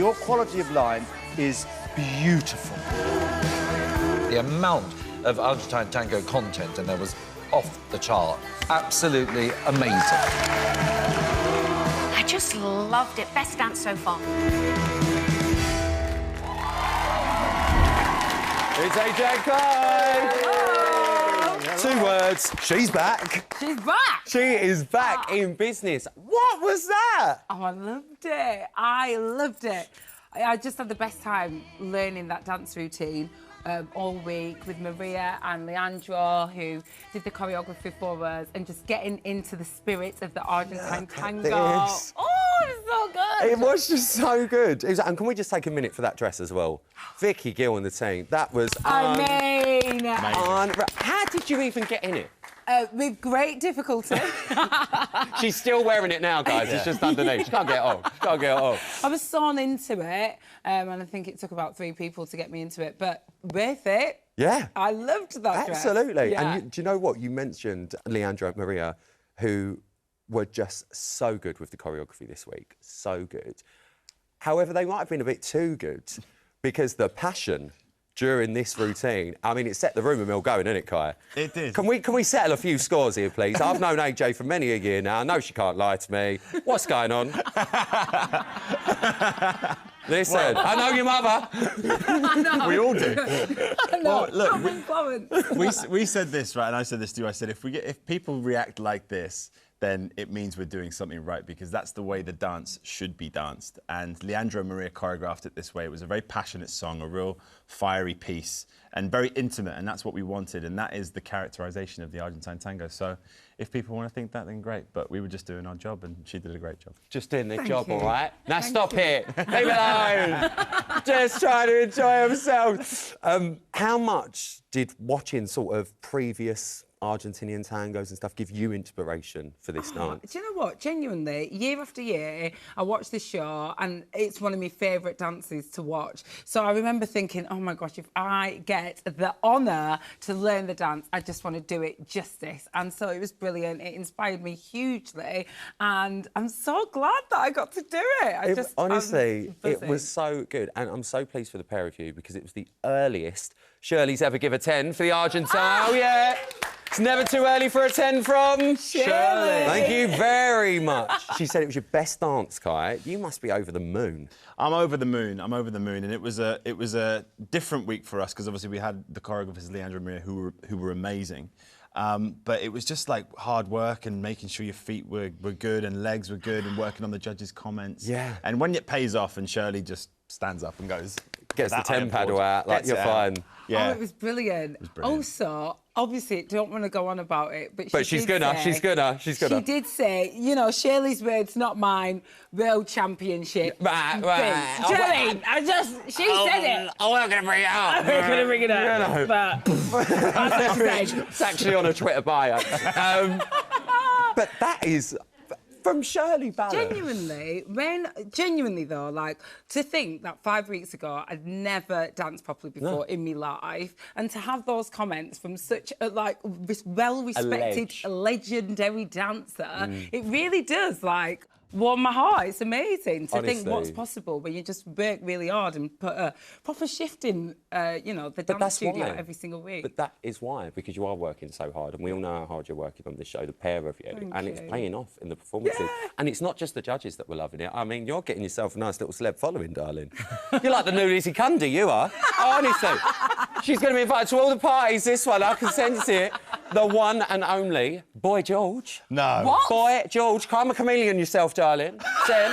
Your quality of line is beautiful. The amount of Argentine tango content, and there was off the chart. Absolutely amazing. I just loved it. Best dance so far. It's AJ Klein! 2 words, she's back. She's back! She is back in business. What was that? Oh, I loved it. I loved it. I just had the best time learning that dance routine all week with Maria and Leandro, who did the choreography for us, and just getting into the spirit of the Argentine tango. This. Oh, it was so good. It was just so good. And can we just take a minute for that dress as well? Vicky Gill and the team. That was I mean... How did you even get in it? With great difficulty. She's still wearing it now, guys. It's just underneath. She can't get it off. She can't get it off. I was sewn into it, and I think it took about 3 people to get me into it, but worth it. Yeah. I loved that dress. Absolutely. Yeah. And do you know what? You mentioned Leandro and Maria, who were just so good with the choreography this week. So good. However, they might have been a bit too good because the passion during this routine, I mean, it set the rumour mill going, didn't it, Kai? It did. Can we settle a few scores here, please? I've known AJ for many a year now. I know she can't lie to me. What's going on? Listen, I know your mother. I know. We all do. I know. Well, look, I'm in Florence. we said this, right, and I said this to you. I said, if people react like this, then it means we're doing something right, because that's the way the dance should be danced. And Leandro and Maria choreographed it this way. It was a very passionate song, a real fiery piece, and very intimate, and that's what we wanted, and that is the characterisation of the Argentine tango. So if people want to think that, then great, but we were just doing our job, and she did a great job. Just doing their job, you. all right? Now Thank stop you. it. Leave it alone. Just trying to enjoy himself. How much did watching sort of previous Argentinian tangos and stuff give you inspiration for this dance? Do you know what? Genuinely, year after year, I watch this show and it's one of my favourite dances to watch. So I remember thinking, oh my gosh, if I get the honour to learn the dance, I just want to do it justice. And so it was brilliant. It inspired me hugely. And I'm so glad that I got to do it. Honestly, it was so good. And I'm so pleased for the pair of you because it was the earliest Shirley's ever give a 10 for the Argentine. Oh, yeah. It's never too early for a 10 from Shirley. Thank you very much. She said it was your best dance, Kai. You must be over the moon. I'm over the moon. I'm over the moon, and it was a different week for us because obviously we had the choreographers Leandro and Maria who were amazing, but it was just like hard work and making sure your feet were good and legs were good and working on the judges' comments. Yeah. And when it pays off and Shirley just stands up and goes, Gets the "That I 10 paddle applaud." out, like Gets you're it out. fine. Yeah. Oh, it was brilliant. brilliant. Also, obviously, don't want to go on about it, but She's did gonna, say- she's gonna. She did say, you know, Shirley's words, not mine, world championship. Right. Do you know what I mean? She said it. Oh, we're gonna bring it up. I'm going to bring it up. But that's what I said. It's actually on a Twitter bio. But that is from Shirley Ballard. Genuinely though, like, to think that 5 weeks ago I'd never danced properly before in my life, and to have those comments from such a, like, this well-respected, legendary dancer, it really does, like, warm my heart. It's amazing to think what's possible when you just work really hard and put a proper shift in, you know, the dance studio every single week. But that is why, because you are working so hard, and we all know how hard you're working on this show, the pair of you, and it's paying off in the performances. Yeah. And it's not just the judges that were loving it. I mean, you're getting yourself a nice little celeb following, darling. You're like the new Lizzie Cundy, you are. Honestly. She's going to be invited to all the parties, this one, I can sense it. The one and only Boy George. No. What? Boy George, calm a chameleon yourself, darling. Then,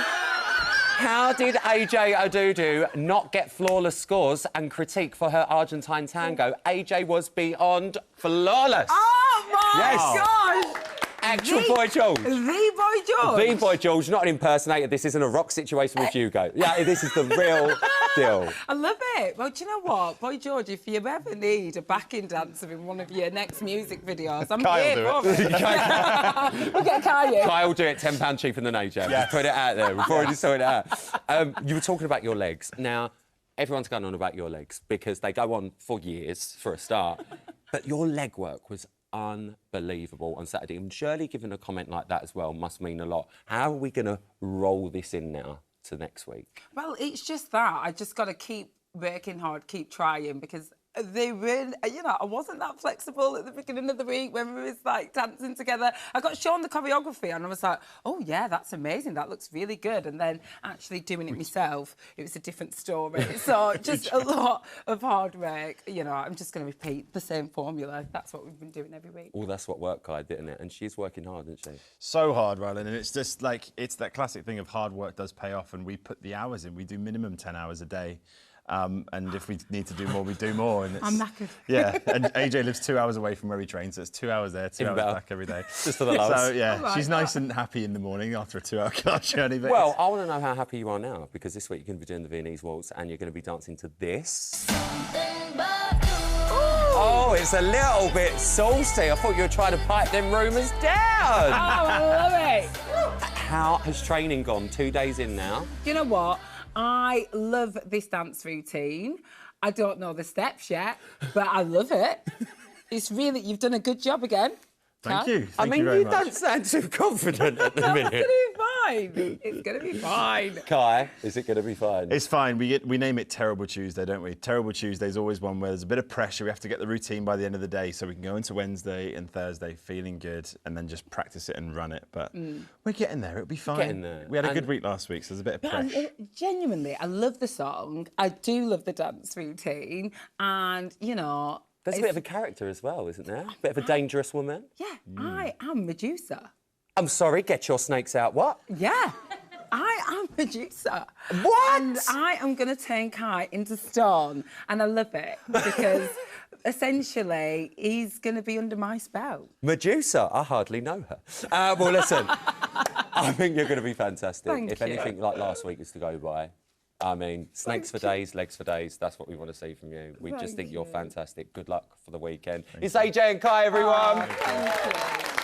how did AJ Odudu not get flawless scores and critique for her Argentine tango? AJ was beyond flawless. Oh my Yes. gosh! Actual Boy George. The Boy George. The Boy George, not an impersonator. This isn't a rock situation with Hugo. Yeah, this is the real deal. I love it. Well, do you know what, Boy George, if you ever need a backing dancer in one of your next music videos, I'm Kyle here do for it. We'll get Kyle. Kyle will do it £10 cheaper than AJ. Yes. Just put it out there. We've already sorted it out. You were talking about your legs. Now, everyone's going on about your legs because they go on for years, for a start. But your leg work was unbelievable on Saturday. And Shirley giving a comment like that as well must mean a lot. How are we going to roll this in now? to next week? Well, it's just that. I just got to keep working hard, keep trying, because they really, you know, I wasn't that flexible at the beginning of the week when we was like dancing together. I got shown the choreography and I was like, oh yeah, that's amazing. That looks really good. And then actually doing it myself, it was a different story. So just a lot of hard work. You know, I'm just going to repeat the same formula. That's what we've been doing every week. Well, that's what work guide, didn't it? And she's working hard, isn't she? So hard, Rylan, and it's just like, it's that classic thing of hard work does pay off, and we put the hours in. We do minimum 10 hours a day. And if we need to do more, we do more. And it's, I'm knackered. Yeah, and AJ lives 2 hours away from where we train, so it's 2 hours there, 2 hours back every day. Just for the loves. So, yeah, like she's that. nice and happy in the morning after a 2-hour car journey. But Well, I want to know how happy you are now, because this week you're going to be doing the Viennese waltz and you're going to be dancing to this. Oh, it's a little bit saucy. I thought you were trying to pipe them rumours down. Oh, I love it. How has training gone? 2 days in now. You know what? I love this dance routine. I don't know the steps yet, but I love it. It's really, you've done a good job again. thank you. I mean, you very you much. don't sound too confident at the minute. It's gonna be fine. It's gonna be fine. Kai, is it going to be fine? It's fine. We name it Terrible Tuesday, don't we? Terrible Tuesday is always one where there's a bit of pressure. We have to get the routine by the end of the day so we can go into Wednesday and Thursday feeling good and then just practice it and run it. But we're getting there. It'll be fine. Getting there. We had a And- good week last week, so there's a bit of But pressure. genuinely, I love the song. I do love the dance routine. And, you know... There's a bit of a character as well, isn't there? A bit of a dangerous woman. Yeah, I am Medusa. I'm sorry, get your snakes out. What? Yeah, I am Medusa. What? And I am going to turn Kai into stone. And I love it because essentially he's going to be under my spell. Medusa, I hardly know her. Well, listen, I think you're going to be fantastic. Thank if you. anything like last week is to go by, I mean, snakes for days, legs for days. That's what we want to see from you. We just Thank think you're you. fantastic. Good luck for the weekend. It's AJ and Kai, everyone. Thank you.